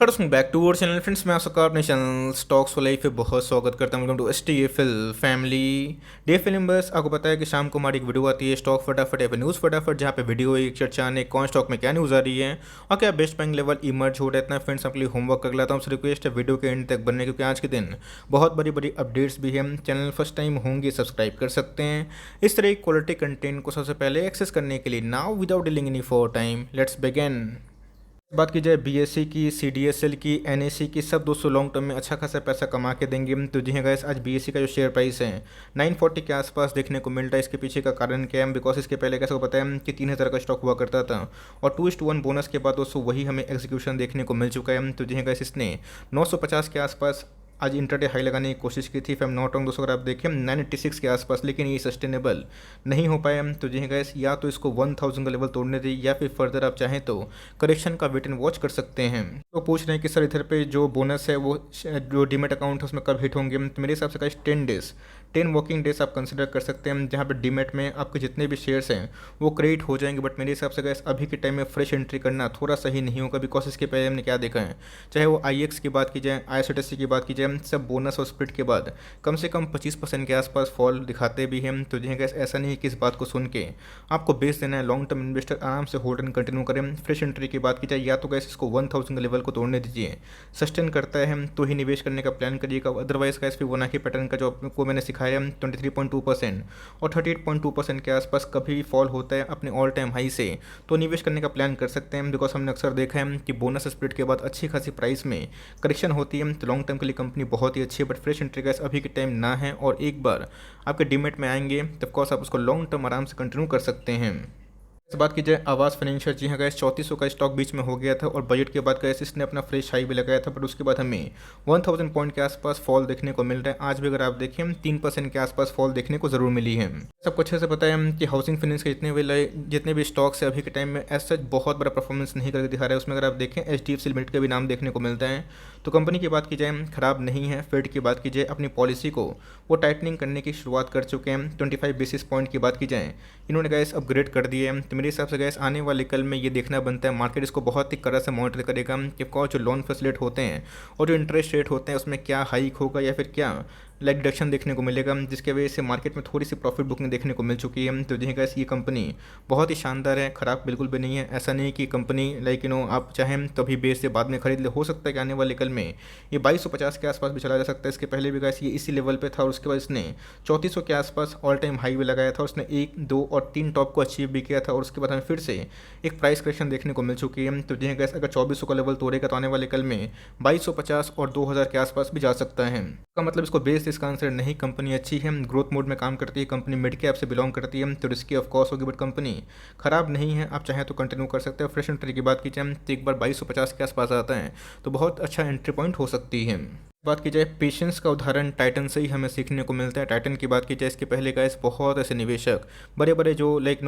Welcome back to our channel friends. मैं आपका अपने चैनल स्टॉक्स वाले पे बहुत स्वागत करता हूँ। Welcome to STFL family day film. बस आपको पता है कि शाम को हमारी एक वीडियो आती है स्टॉक फटाफट या फिर न्यूज़ फटाफट, जहाँ पे वीडियो एक चर्चा आने कौन स्टॉक में क्या न्यूज़ आ रही है और क्या बेस्ट बैंक लेवल इमर्ज हो रहा है। इतना फ्रेंड्स आपके लिए होमवर्क कर लाता हूँ। रिक्वेस्ट है वीडियो के एंड तक बनने, क्योंकि आज के दिन बहुत बड़ी बड़ी अपडेट्स भी हैं। चैनल फर्स्ट टाइम होंगे सब्सक्राइब कर सकते हैं। इस तरह की क्वालिटी कंटेंट को सबसे पहले एक्सेस करने के लिए now without dealing any for time let's begin. बात की जाए BSE की, CDSL की, NSE की, सब दोस्तों लॉन्ग टर्म में अच्छा खासा पैसा कमा के देंगे। तो जी हाँ गाइस, आज BSE का जो शेयर प्राइस है 940 के आसपास देखने को मिल रहा है। इसके पीछे का कारण क्या है? बिकॉज इसके पहले कैसे को पता है कि 3000 का स्टॉक हुआ करता था और 2:1 बोनस के बाद दोस्तों वही हमें एग्जीक्यूशन देखने को मिल चुका है। तो जी हाँ गाइस, इसने 950 के आसपास आज इंटरडे हाई लगाने की कोशिश की थी। फिर नॉट रॉन्ग दोस्तों, अगर आप देखें 986 के आसपास, लेकिन ये सस्टेनेबल नहीं हो पाया। तो जी गैस, या तो इसको 1000 का लेवल तोड़ने दी या फिर फर्दर आप चाहें तो करेक्शन का वेट एंड वॉच कर सकते हैं। तो पूछ रहे हैं कि सर इधर पे जो बोनस है वो जो डीमेट अकाउंट है उसमें कब हिट होंगे? तो मेरे हिसाब से गाइस 10 वर्किंग डेज आप कंसिडर कर सकते हैं, जहाँ पे डीमेट में आपके जितने भी शेयर्स हैं वो क्रेडिट हो जाएंगे। बट मेरे हिसाब से गैस अभी के टाइम में फ्रेश एंट्री करना थोड़ा सही नहीं होगा, बिकॉज इसके पहले हमने क्या देखा है, चाहे वो IEX की बात की जाए, ISTC की बात की जाए, सब बोनस और स्प्लिट के बाद कम से कम 25% के आसपास फॉल दिखाते भी हैं। तो जी गैस, ऐसा नहीं है कि इस बात को सुन के आपको बेच देना है। लॉन्ग टर्म इन्वेस्टर आराम से होल्ड एंड कंटिन्यू करें। फ्रेश एंट्री की बात की जाए, या तो गैस इसको 1000 के लेवल को तोड़ने दीजिए, सस्टेन करता है तो ही निवेश करने का प्लान करिएगा। अदरवाइज गैस फिबोनाची पैटर्न का जो आपको मैंने सिखाया 23.2% और 38.2% के आसपास कभी फॉल होता है अपने ऑल टाइम हाई से, तो निवेश करने का प्लान कर सकते हैं। बिकॉज हमने अक्सर देखा है कि बोनस स्प्लिट के बाद अच्छी खासी प्राइस में करेक्शन होती है। तो लॉन्ग टर्म के लिए कंपनी बहुत ही अच्छी है, बट फ्रेश एंट्री गैस अभी के टाइम ना है। और एक बार आपके डीमेट में आएंगे तब कोर्स आप उसको लॉन्ग टर्म आराम से कंटिन्यू कर सकते हैं। इस बात की जाए आवास फाइनेंशियल, जी हाँ गैस 3400 का स्टॉक बीच में हो गया था और बजट के बाद गैस इसने अपना फ्रेश हाई भी लगाया था, बट उसके बाद हमें 1000 पॉइंट के आसपास फॉल देखने को मिल रहा है। आज भी अगर आप देखें 3% के आसपास फॉल देखने को जरूर मिली है। सबको अच्छे से पता है कि हाउसिंग फाइनेंस के जितने भी स्टॉक्स है अभी के टाइम में एज सच बहुत बड़ा परफॉर्मेंस नहीं करके दिखा रहा है। उसमें अगर आप देखें HDFC लिमिटेड का भी नाम देखने को मिलता है। तो कंपनी की बात की जाए खराब नहीं है। फेड की बात की जाए, अपनी पॉलिसी को वो टाइटनिंग करने की शुरुआत कर चुके हैं। 25 बेसिस पॉइंट की बात की जाए, इन्होंने गैस अपग्रेड कर दिए हैं। तो मेरे हिसाब से गैस आने वाले कल में ये देखना बनता है, मार्केट इसको बहुत ही कड़ा से मॉनिटर करेगा कि कौन जो लोन फैसिलिट होते हैं और जो इंटरेस्ट रेट होते हैं उसमें क्या हाइक होगा या फिर क्या लाइक डिडक्शन देखने को मिलेगा, जिसके वजह से मार्केट में थोड़ी सी प्रॉफिट बुकिंग देखने को मिल चुकी है। तो जी गैस, ये कंपनी बहुत ही शानदार है, ख़राब बिल्कुल भी नहीं है। ऐसा नहीं कि कंपनी लाइक आप चाहें तभी बेच से बाद में खरीद ले। हो सकता है कि आने वाले कल में ये 2250 के आसपास भी चला जा सकता है। इसके पहले भी गैस ये इसी लेवल पे था और उसके बाद इसने 3400 के आसपास ऑल टाइम हाई भी लगाया था। उसने 1, 2 और 3 टॉप को अचीव भी किया था और उसके बाद हमें फिर से एक प्राइस करेक्शन देखने को मिल चुकी है। तो जी गैस, अगर 2400 का लेवल तोड़ेगा तो आने वाले कल में 2250 और 2000 के आसपास भी जा सकता है। का मतलब इसको बेस इसका आंसर नहीं। कंपनी अच्छी है, ग्रोथ मोड में काम करती है, कंपनी मिड कैप से बिलोंग करती है, तो रिस्की ऑफ कोर्स होगी, बट कंपनी खराब नहीं है। आप चाहें तो कंटिन्यू कर सकते हैं। फ्रेश एंट्री की बात की जाए तो एक बार 2250 के आसपास आता है तो बहुत अच्छा एंट्री पॉइंट हो सकती है। बात की जाए पेशेंस का उदाहरण टाइटन से ही हमें सीखने को मिलता है। टाइटन की बात की जाए, इसके पहले गैस बहुत ऐसे निवेशक बड़े बड़े जो लाइक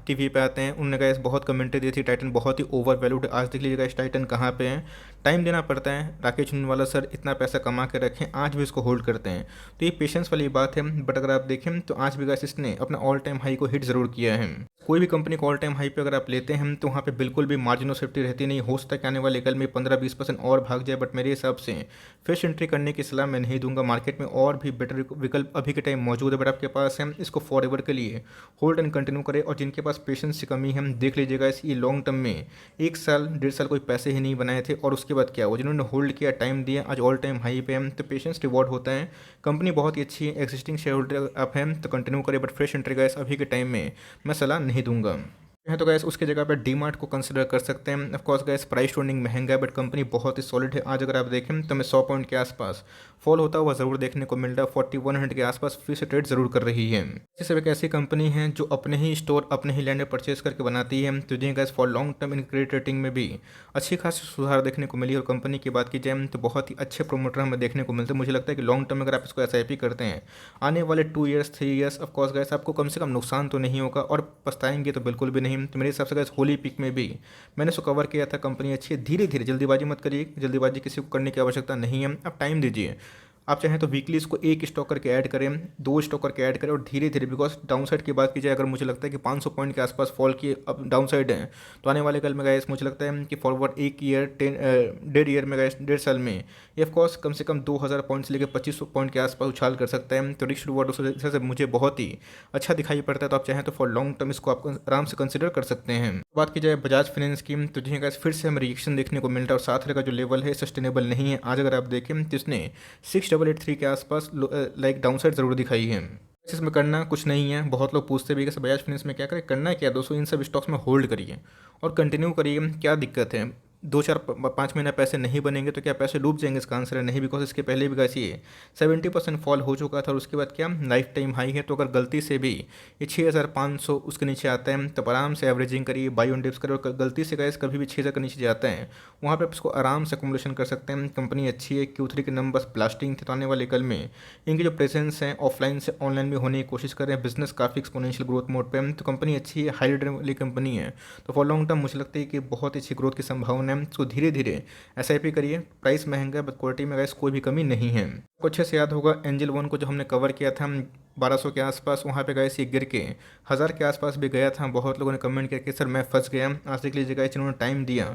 टीवी पे आते हैं, उनने गैस बहुत कमेंट्री दी थी टाइटन बहुत ही ओवर वैल्यूड। आज देख लीजिएगा इस टाइटन कहाँ पे है। टाइम देना पड़ता है। राकेश झुनवाला सर इतना पैसा कमा के रखें, आज भी इसको होल्ड करते हैं। तो ये पेशेंस वाली बात है। बट अगर आप देखें तो आज भी गैस इसने अपना ऑल टाइम हाई को हिट ज़रूर किया है। कोई भी कंपनी को ऑल टाइम हाई पे अगर आप लेते हैं तो वहाँ पे बिल्कुल भी मार्जिन ऑफ सेफ्टी रहती नहीं। हो सकता है कि आने वाले कल में 15-20% और भाग जाए, बट मेरे हिसाब से फ्रेश एंट्री करने की सलाह मैं नहीं दूंगा। मार्केट में और भी बेटर विकल्प अभी के टाइम मौजूद है, बट आपके पास है इसको फॉर एवर के लिए होल्ड एंड कंटिन्यू करें। और जिनके पास पेशेंस की कमी है, देख लीजिएगा इस ये लॉन्ग टर्म में 1 साल 1.5 साल कोई पैसे ही नहीं बनाए थे और उसके बाद क्या वो जिन्होंने होल्ड किया, टाइम दिया, आज ऑल टाइम हाई पे हम। तो पेशेंस रिवॉर्ड होता है। कंपनी बहुत ही अच्छी है, एग्जिस्टिंग शेयर होल्डर आप हैं तो कंटिन्यू करें, बट फ्रेश एंट्री गैस अभी के टाइम में मैं सलाह नहीं दूंगा है। तो गैस उसके जगह पे डीमार्ट को कंसिडर कर सकते हैं। Of course gas price turning महंगा है, बट कंपनी बहुत ही सॉलिड है। आज अगर आप देखें तो हमें 100 पॉइंट के आसपास फॉल होता हुआ ज़रूर देखने को मिल रहा है। 4100 के आसपास फिर से ट्रेड जरूर कर रही है। इसी सब एक ऐसी कंपनी है जो अपने ही स्टोर अपने ही लैंड में परचेज करके बनाती है। तो जी गैस, for long term in credit rating में भी अच्छी खासी सुधार देखने को मिली। और कंपनी की बात की जाए तो बहुत ही अच्छे प्रोमोटर हमें देखने को मिलते हैं। मुझे लगता है कि लॉन्ग टर्म में अगर आप इसको SIP करते हैं, आने वाले 2 years 3 years of course gas आपको कम से कम नुकसान तो नहीं होगा और पछताएंगे तो बिल्कुल भी नहीं। तो मेरे हिसाब से गैस होली पिक में भी मैंने इसको कवर किया था। कंपनी अच्छी है, धीरे धीरे जल्दीबाजी मत करिए, जल्दीबाजी किसी को करने की आवश्यकता नहीं है। आप टाइम दीजिए, आप चाहें तो वीकली इसको एक स्टॉक करके ऐड करें, 2 स्टॉक करके ऐड करें और धीरे-धीरे, बिकॉज़ डाउनसाइड की बात की जाए, अगर मुझे लगता है कि 500 पॉइंट के आसपास फॉल की अब डाउनसाइड है, तो आने वाले कल में गाइस मुझे लगता है कि फॉरवर्ड 1 ईयर डेढ़ ईयर में गाइस, डेढ़ साल में ये ऑफ कोर्स कम से कम 2000 पॉइंट से लेकर 2500 पॉइंट के आसपास उछाल कर सकता है। तो रिस्क रिवॉर्ड उस वजह से मुझे बहुत ही अच्छा दिखाई पड़ता है। तो आप चाहें तो फॉर लॉन्ग टर्म इसको आप आराम से कंसिडर कर सकते हैं। बात की जाए बजाज फाइनेंस की, तो जी गाइस फिर से हमें रिएक्शन देखने को मिलता है और साथ का जो लेवल है सस्टेनेबल नहीं है। आज अगर आप देखें तो इसने 6883 के आसपास लाइक डाउनसाइड ज़रूर दिखाई है। इसमें करना कुछ नहीं है। बहुत लोग पूछते भी कि बजाज फाइनेंस में क्या करें, करना क्या दोस्तों, इन सब स्टॉक्स में होल्ड करिए और कंटिन्यू करिए। क्या दिक्कत है, 2 4 5 महीना पैसे नहीं बनेंगे तो क्या पैसे डूब जाएंगे? इसका आंसर है नहीं, बिकॉज इसके पहले भी कैसी है 70% फॉल हो चुका था और उसके बाद क्या लाइफ टाइम हाई है। तो अगर गलती से भी ये 6500 उसके नीचे आता है तब आराम से एवरेजिंग करिए, बाई ऑन डिप्स करिए। और गलती से गैस कभी भी 6000 के नीचे जाता है वहाँ पर आप इसको आराम से अकोमोडेशन कर सकते हैं। कंपनी अच्छी है, Q3 के नंबर्स ब्लास्टिंग थे। तो आने वाले कल में इनकी जो प्रेजेंस है ऑफलाइन से ऑनलाइन में होने की कोशिश कर रहे हैं। बिजनेस काफ़ी एक्सपोनेंशियल ग्रोथ मोड पे है। तो कंपनी अच्छी है, हाई रिटर्न वाली कंपनी है। तो फॉर लॉन्ग टर्म मुझे लगता है कि बहुत अच्छी ग्रोथ की संभावना है। इसको धीरे धीरे SIP करिए। प्राइस महंगा है बट क्वालिटी में गाइस कोई भी कमी नहीं है। आपको अच्छे से याद होगा एंजल वन को जो हमने कवर किया था 1200 के आसपास, वहाँ पे गए ये गिर के 1000 के आसपास भी गया था। बहुत लोगों ने कमेंट किया कि सर मैं फंस गया। आज देख लीजिए गाइस इन्होंने टाइम दिया,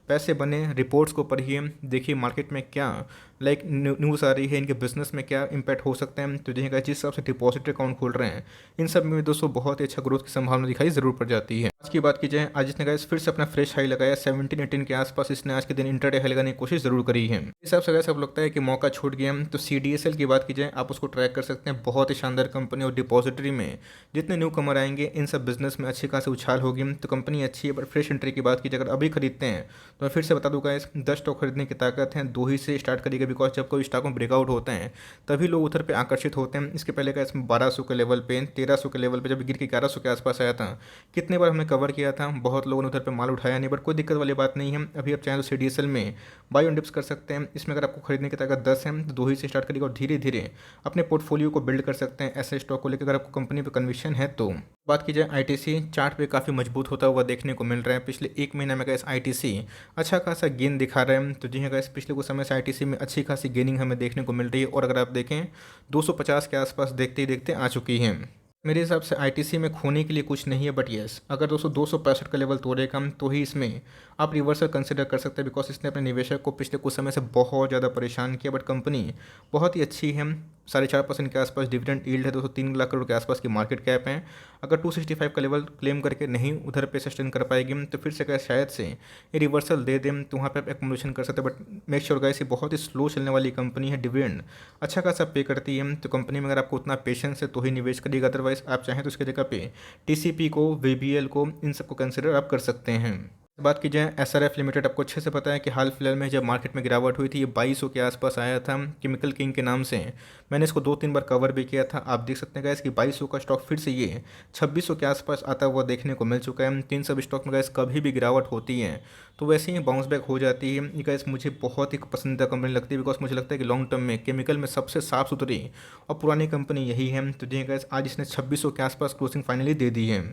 पैसे बने, रिपोर्ट्स को पढ़िए, देखिए मार्केट में क्या लाइक न्यूज़ आ रही है, इनके बिजनेस में क्या इंपैक्ट हो सकते हैं। तो देखिए जिस हिसाब से डिपॉजिट अकाउंट खोल रहे हैं इन सब में दोस्तों बहुत ही अच्छा ग्रोथ की संभावना दिखाई ज़रूर पड़ जाती है। आज की बात की जाए, आज इसने गाइस फिर से अपना फ्रेश हाई लगाया 17-18 के आसपास। इसने आज के दिन इंटरडे हाई लगाने की कोशिश ज़रूर करी है। इस हिसाब से गाइस अब लगता है कि मौका छूट गया। तो CDSL की बात की जाए, आप उसको ट्रैक कर सकते हैं। बहुत ही शानदार कंपनी और डिपॉजिटरी में जितने न्यू कमर आएंगे इन सब बिजनेस में अच्छी खासी उछाल होगी। तो कंपनी अच्छी है। बट फ्रेश एंट्री की बात की जाए, अगर अभी खरीदते हैं तो मैं फिर से बता दूंगा, इस 10 स्टॉक खरीदने की ताकत है, 2 ही से स्टार्ट करिएगा। बिकॉज जब कोई स्टॉक में ब्रेकआउट होते हैं तभी लोग उधर पे आकर्षित होते हैं। इसके पहले का इसमें 1200 के लेवल पे, 1300 के लेवल पे जब गिर के 1100 के आसपास आया था, कितने बार हमने कवर किया था, बहुत लोगों ने उधर पे माल उठाया नहीं। बट कोई दिक्कत वाली बात नहीं है। अभी आप चाहें तो CDSL में बाई ऑन डिप्स कर सकते हैं। इसमें अगर आपको खरीदने की ताकत 10 है तो 2 ही से स्टार्ट करिएगा और धीरे धीरे अपने पोर्टफोलियो को बिल्ड कर सकते हैं ऐसे स्टॉक को लेकर, अगर आपको कंपनी पे कन्विक्शन है तो। बात की जाए ITC, चार्ट पे काफ़ी मजबूत होता हुआ देखने को मिल रहा है। पिछले 1 महीने में गैस ITC अच्छा खासा गेन दिखा रहा है। तो जी हाँ गैस पिछले कुछ समय से ITC में अच्छी खासी गेनिंग हमें देखने को मिल रही है। और अगर आप देखें 250 के आसपास देखते ही देखते आ चुकी है। मेरे हिसाब से ITC में खोने के लिए कुछ नहीं है। बट येस, अगर दोस्तों 265 का लेवल तोड़ेगा तो ही इसमें आप रिवर्सल कंसिडर कर सकते हैं। बिकॉज इसने अपने निवेशक को पिछले कुछ समय से बहुत ज़्यादा परेशान किया। बट कंपनी बहुत ही अच्छी है, 4.5% के आसपास डिविडेंड यील्ड है, 203 लाख करोड़ के आसपास की मार्केट कैप है। अगर 265 का लेवल क्लेम करके नहीं उधर पे सस्टेन कर पाएगी तो फिर से क्या शायद से ये रिवर्सल दे दें तो वहाँ पे आप एकोमोडेशन कर सकते हैं। बट मेक श्योर गाइस ये बहुत ही स्लो चलने वाली कंपनी है, डिविडेंड अच्छा खासा पे करती है। तो कंपनी में अगर आपको उतना पेशेंस है तो ही निवेश करिएगा। अदरवाइज आप चाहें तो उसकी जगह पे TCP को, VBL को, इन सबको कंसिडर आप कर सकते हैं। बात की जाए SRF लिमिटेड, आपको अच्छे से पता है कि हाल फिलहाल में जब मार्केट में गिरावट हुई थी ये 2200 के आसपास आया था केमिकल किंग के नाम से। मैंने इसको 2-3 बार कवर भी किया था। आप देख सकते हैं गैस कि 2200 का स्टॉक फिर से ये 2600 के आसपास आता हुआ देखने को मिल चुका है। 3 सब स्टॉक में गैस कभी भी गिरावट होती है तो वैसे ही बाउंस बैक हो जाती है। ये गैस मुझे बहुत ही पसंदीदा कंपनी लगती है। बिकॉज मुझे लगता है कि लॉन्ग टर्म में केमिकल में सबसे साफ सुथरी और पुरानी कंपनी यही है। तो जी गैस आज इसने 2600 के आसपास क्लोजिंग फाइनली दे दी है।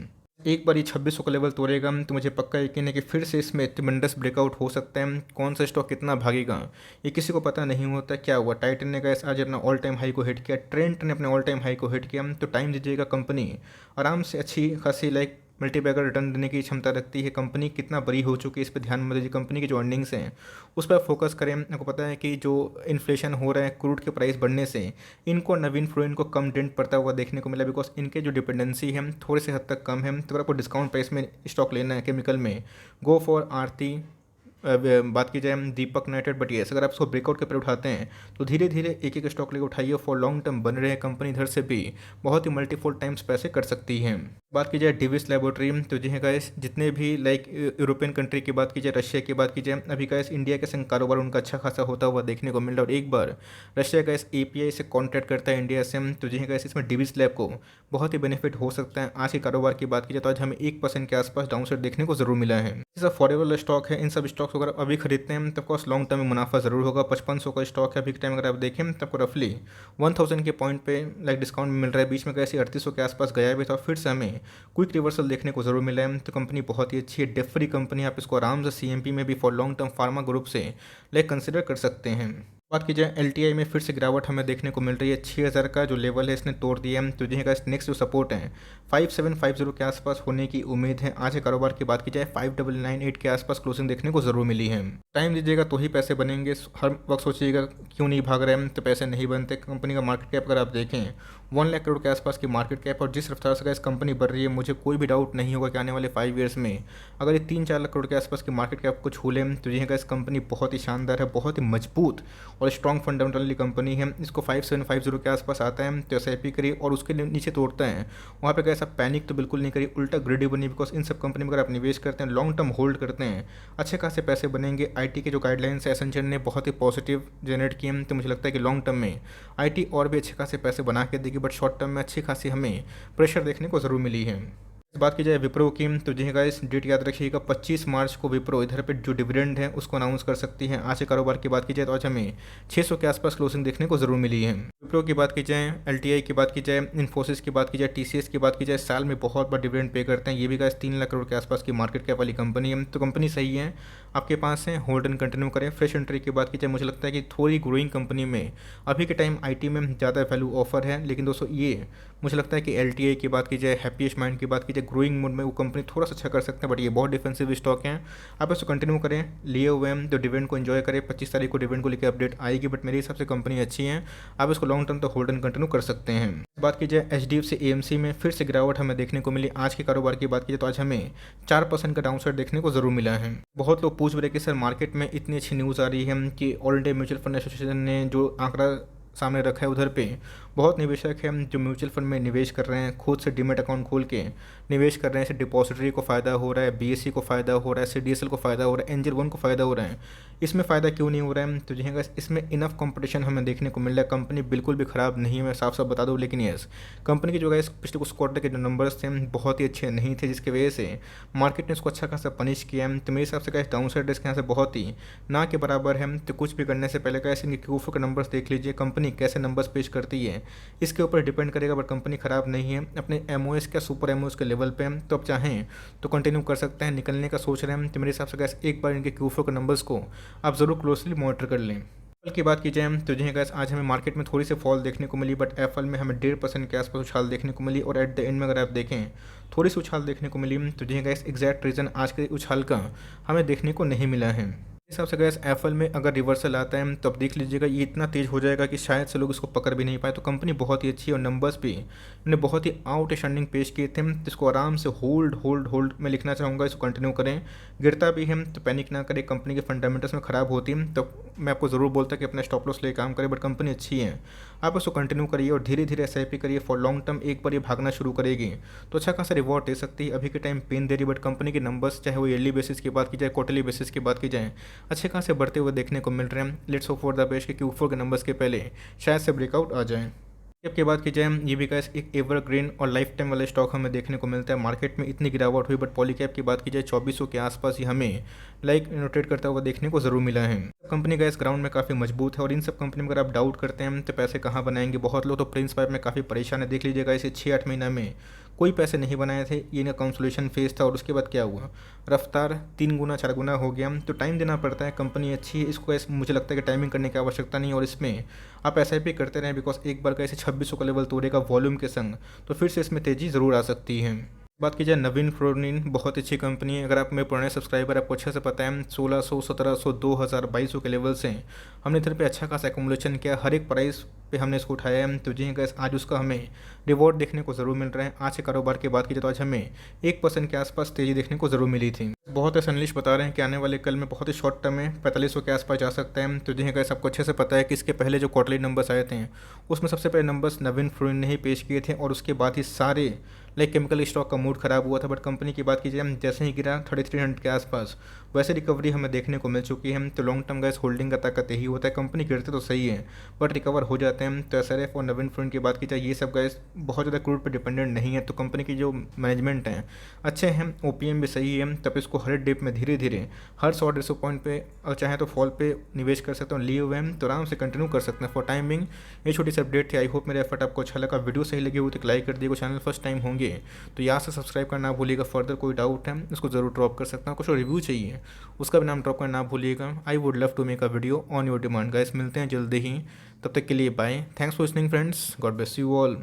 एक बार ये 2600 का लेवल तोड़ेगा तो मुझे पक्का यकीन है कि फिर से इसमें ट्रिमेंडस ब्रेकआउट हो सकता है। कौन सा स्टॉक कितना भागेगा ये किसी को पता नहीं होता। क्या हुआ, टाइटन ने गैस आज अपना ऑल टाइम हाई को हिट किया, ट्रेंट ने अपने ऑल टाइम हाई को हिट किया। तो टाइम दीजिएगा, कंपनी आराम से अच्छी खासी लाइक मल्टीबैगर रिटर्न देने की क्षमता रखती है। कंपनी कितना बड़ी हो चुकी है इस पर ध्यान मत दीजिए। कंपनी की जो अर्निंग्स हैं उस पर फोकस करें। आपको पता है कि जो इन्फ्लेशन हो रहा है क्रूड के प्राइस बढ़ने से इनको नवीन फ्लोइन को कम डेंट पड़ता हुआ देखने को मिला। बिकॉज इनके जो डिपेंडेंसी है थोड़ी सी हद तक कम है। तो अगर आपको डिस्काउंट प्राइस में स्टॉक लेना है केमिकल में, गो फॉर आरती। बात की जाए दीपक नाइटेड। बट येस, अगर आप उसको ब्रेकआउट के ऊपर उठाते हैं तो धीरे धीरे एक एक स्टॉक लेकर उठाइए। फॉर लॉन्ग टर्म बन रहे हैं कंपनी इधर से भी बहुत ही मल्टीफोल्ड टाइम्स पैसे कर सकती हैं। बात की जाए डिविस लेबोरेटरी, तो जी है गाइस जितने भी लाइक यूरोपियन कंट्री की बात की जाए, रशिया की बात की जाए, अभी गाइस इंडिया के संग कारोबार उनका अच्छा खासा होता हुआ देखने को मिल रहा है। और एक बार रशिया गाइस API से कॉन्ट्रैक्ट करता है इंडिया से, तो जी है गाइस इसमें डिविस लैब को बहुत ही बेनिफिट हो सकता है। आज के कारोबार की बात की जाए तो आज हमें 1% के आसपास डाउनसाइड देखने को जरूर मिला है। ये सब फॉरेबल स्टॉक है। इन सब स्टॉक्स अगर अभी खरीदते हैं तो ऑफकोर्स लॉन्ग टर्म में मुनाफा जरूर होगा। 5500 का स्टॉक है अभी के टाइम, अगर आप देखें तो आपको रफली 1000 के पॉइंट पे लाइक डिस्काउंट मिल रहा है। बीच में कैसे 3800 के आसपास गया भी था, फिर से हमें क्विक रिवर्सल देखने को जरूर मिला है। तो कंपनी बहुत ही अच्छी है, डेफ फ्री कंपनी। आप इसको आराम से CMP में भी for long term pharma group से लाइक कंसिडर कर सकते हैं। बात की जाए एलटीआई में फिर से गिरावट हमें देखने को मिल रही है। 6000 का जो लेवल है इसने तोड़ दिया है, तो जिनका नेक्स्ट जो सपोर्ट है 5750 के आसपास होने की उम्मीद है। आज के कारोबार की बात की जाए 5998 के आसपास क्लोजिंग देखने को जरूर मिली है। टाइम दीजिएगा तो ही पैसे बनेंगे। हर वक्त सोचिएगा क्यों नहीं भाग रहे हैं, तो पैसे नहीं बनते। कंपनी का मार्केट कैप अगर आप देखें 1 लाख करोड़ के आसपास की मार्केट कैप, और जिस रफ्तार से इस कंपनी बढ़ रही है मुझे कोई भी डाउट नहीं होगा कि आने वाले 5 ईयर्स में अगर ये 3-4 लाख करोड़ के आसपास की मार्केट कैप को छू लें, तो जिनका इस कंपनी बहुत ही शानदार है, बहुत ही मजबूत और स्ट्रॉन्ग फंडामेंटली कंपनी है। इसको 5750 के आसपास आता है तो एसआईपी करिए और उसके नीचे तोड़ता है, वहाँ पे कैसा पैनिक तो बिल्कुल नहीं करिए, उल्टा ग्रेडी बनिए। बिकॉज इन सब कंपनी में अगर आप निवेश करते हैं, लॉन्ग टर्म होल्ड करते हैं, अच्छे खासे पैसे बनेंगे। आईटी के जो गाइडलाइंस है एसेंचर ने बहुत ही पॉजिटिव जनरेट किए हैं, तो मुझे लगता है कि लॉन्ग टर्म में आईटी और भी अच्छे खासे पैसे बना के देगी, बट शॉर्ट टर्म में अच्छी खासी हमें प्रेशर देखने को ज़रूर मिली है। बात की जाए विप्रो की, तो जी गाइस डेट याद रखिएगा 25 मार्च को विप्रो इधर पे जो डिविडेंड है उसको अनाउंस कर सकती है। आज के कारोबार की बात की जाए तो आज हमें 600 के आसपास क्लोजिंग देखने को जरूर मिली है। विप्रो की बात की जाए, एलटीआई की बात की जाए, इन्फोसिस की बात की जाए, टीसीएस की बात की जाए, साल में बहुत बड़ा डिविडेंड पे करते हैं। ये भी गाइस 3 लाख करोड़ के आसपास की मार्केट कैप वाली कंपनी है, तो कंपनी सही है, आपके पास है, होल्ड एंड कंटिन्यू करें। फ्रेश एंट्री की बात की जाए, मुझे लगता है कि थोड़ी ग्रोइंग कंपनी में अभी के टाइम आईटी में ज़्यादा वैल्यू ऑफर है। लेकिन दोस्तों ये मुझे लगता है कि एलटीआई की बात की जाए, हैप्पीएस्ट माइंड की बात की जाए, ग्रोइंग मोड में वो कंपनी थोड़ा सा अच्छा कर सकते हैं, बट ये बहुत डिफेंसिव स्टॉक हैं। आप इसको कंटिन्यू करें, लिए हुए हैं तो डिविडेंड को एंजॉय करें। 25 तारीख को डिविडेंड को लेकर अपडेट आएगी, बट मेरे हिसाब से कंपनी अच्छी है, आप इसको लॉन्ग टर्म तो होल्ड एंड कंटिन्यू कर सकते हैं। बात की जाए एचडीएफसी एएमसी में फिर से गिरावट हमें देखने को मिली। आज के कारोबार की बात की जाए तो आज हमें 4% का डाउनसाइड देखने को जरूर मिला है। बहुत लोग पूछ रहे कि सर मार्केट में इतनी अच्छी न्यूज़ आ रही है कि all India mutual fund association ने जो आंकड़ा सामने रखा है उधर पे बहुत निवेशक हैं जो म्यूचुअल फंड में निवेश कर रहे हैं, खुद से डीमेट अकाउंट खोल के निवेश कर रहे हैं। इससे डिपॉजिटरी को फ़ायदा हो रहा है, बीएससी को फ़ायदा हो रहा है, सीडीएसएल को फ़ायदा हो रहा है, एंजल वन को फ़ायदा हो रहा है। इसमें फ़ायदा क्यों नहीं हो रहा है, तो जी हाँ इसमें इनफ कंपटीशन हमें देखने को मिल रहा है। कंपनी बिल्कुल भी ख़राब नहीं है, मैं साफ साफ बता दूँ। लेकिन यस कंपनी की जो है पिछले कुछ क्वार्टर के जो नंबर्स थे बहुत ही अच्छे नहीं थे, जिसकी वजह से मार्केट ने उसको अच्छा खासा पनिश किया है। तो मेरे हिसाब से डाउन साइड रिस्क यहाँ से बहुत ही ना के बराबर है। तो कुछ भी करने से पहले कैसे इनके क्यूफो के नंबर्स देख लीजिए, कंपनी कैसे नंबर्स पेश करती है इसके ऊपर डिपेंड करेगा। बट कंपनी ख़राब नहीं है, अपने एमओएस का सुपर एमओएस के लेवल पे तो आप चाहें तो कंटिन्यू कर सकते हैं। निकलने का सोच रहे हैं तो मेरे हिसाब से गैस एक बार इनके क्यूफो के नंबर्स को आप ज़रूर क्लोजली मॉनिटर कर लें। एप्पल की बात की जाए तो जी गैस आज हमें मार्केट में थोड़ी सी फॉल देखने को मिली, बट एप्पल में हमें 1.5% के आसपास उछाल देखने को मिली। और एट द एंड में अगर आप देखें थोड़ी सी उछाल देखने को मिली, तो जी गैस एग्जैक्ट रीज़न आज के उछाल का हमें देखने को नहीं मिला है। इस हिसाब से गैस एप्पल में अगर रिवर्सल आता है तो अब देख लीजिएगा ये इतना तेज़ हो जाएगा कि शायद से लोग इसको पकड़ भी नहीं पाए। तो कंपनी बहुत ही अच्छी है और नंबर्स भी इन्हें बहुत ही आउटस्टैंडिंग पेश किए थे। तो इसको आराम से होल्ड होल्ड होल्ड में लिखना चाहूँगा, इसको कंटिन्यू करें। गिरता भी है तो पैनिक ना करें, कंपनी के फंडामेंटल्स में ख़राब होती है तो मैं आपको ज़रूर बोलता कि अपना स्टॉप लॉस ले काम करें। बट कंपनी अच्छी है, आप उसको कंटिन्यू करिए और धीरे धीरे एसआईपी करिए फॉर लॉन्ग टर्म। एक बार ये भागना शुरू करेगी तो अच्छा खासा रिवॉर्ड दे सकती है। अभी के टाइम पेन दे रही, बट कंपनी के नंबर्स चाहे वो ईयरली बेसिस की बात की जाए, क्वार्टरली बेसिस की बात की जाए, अच्छे खासे बढ़ते हुए देखने को मिल रहे हैं। Let's hope for the best कि Q4 के नंबर्स के पहले शायद से ब्रेकआउट आ जाए। अब की बात की जाए ये भी कैस एक एवरग्रीन और लाइफ टाइम वाला स्टॉक हमें देखने को मिलता है। मार्केट में इतनी गिरावट हुई बट पॉलीकैप की बात की जाए 2400 के आसपास ही हमें रोटेट करता हुआ देखने को ज़रूर मिला है। कंपनी का इस ग्राउंड में काफ़ी मजबूत है और इन सब कंपनी में अगर आप डाउट करते हैं तो पैसे कहाँ बनाएंगे। बहुत लोग तो प्रिंस पाइप में काफ़ी परेशान है, देख लीजिएगा इसे 6-8 महीना में कोई पैसे नहीं बनाए थे। ये इनका कंसोलिडेशन फेज था और उसके बाद क्या हुआ, रफ्तार 3 गुना 4 गुना हो गया। तो टाइम देना पड़ता है, कंपनी अच्छी है, इसको ऐसे मुझे लगता है कि टाइमिंग करने की आवश्यकता नहीं। और इसमें आप एसआईपी करते रहें बिकॉज एक बार का ऐसे 2600 का लेवल तोड़ेगा वॉल्यूम के संग तो फिर से इसमें तेज़ी ज़रूर आ सकती है। बात की जाए नवीन फ्लोरिन, बहुत अच्छी कंपनी है। अगर आप मेरे पुराने सब्सक्राइबर आपको अच्छे से पता है 1600, 1700, 2000, 2200 के लेवल से हमने इधर पे अच्छा खासा एक्यूमुलेशन किया, हर एक प्राइस पे हमने इसको उठाया है। तो जी गैस आज उसका हमें रिवॉर्ड देखने को ज़रूर मिल रहा है। आज के कारोबार की बात की जाए तो आज हमें 1% के आसपास तेज़ी देखने को ज़रूर मिली थी। बहुत ऐसे एनालिस्ट बता रहे हैं कि आने वाले कल में बहुत ही शॉर्ट टर्म में 4500 के आसपास जा सकता है। तो जी गैस आपको अच्छे से पता है कि इसके पहले जो क्वार्टरली नंबर्स आए थे उसमें सबसे पहले नंबर्स नवीन फ्लोरिन ने ही पेश किए थे और उसके बाद ही सारे केमिकल स्टॉक का मूड ख़राब हुआ था। बट कंपनी की बात कीजिए जैसे ही गिरा 3300 के आसपास वैसे रिकवरी हमें देखने को मिल चुकी है। तो लॉन्ग टर्म गैस होल्डिंग का ताकत यही होता है, कंपनी गिरते तो सही है बट रिकवर हो जाते हैं। तो एसआरएफ और नवीन फ्लोरिन की बात की जाए ये सब गैस बहुत ज़्यादा क्रूड पर डिपेंडेंट नहीं है। तो कंपनी की जो मैनेजमेंट है अच्छे हैं, ओपीएम भी सही है। तब इसको हर डिप में धीरे धीरे हर 100-150 पॉइंट पे और चाहे तो फॉल पे निवेश कर सकते हो, लिए हुए हैं तो आराम से कंटिन्यू कर सकते हैं। फॉर टाइमिंग ये छोटी सी अपडेट थी। आई होप मेरा एफर्ट आपको अच्छा लगा। वीडियो सही लगी हो तो लाइक कर दिए, चैनल फर्स्ट टाइम होंगे होंगे तो यहाँ से सब्सक्राइब करना ना भूलिएगा। फर्दर कोई डाउट है उसको ज़रूर ड्रॉप कर सकता हूँ, कुछ रिव्यू चाहिए उसका भी नाम ड्रॉप करना ना भूलिएगा। I would love to make a video on your demand guys. मिलते हैं जल्दी ही, तब तक के लिए bye. Thanks for listening friends, God bless you all.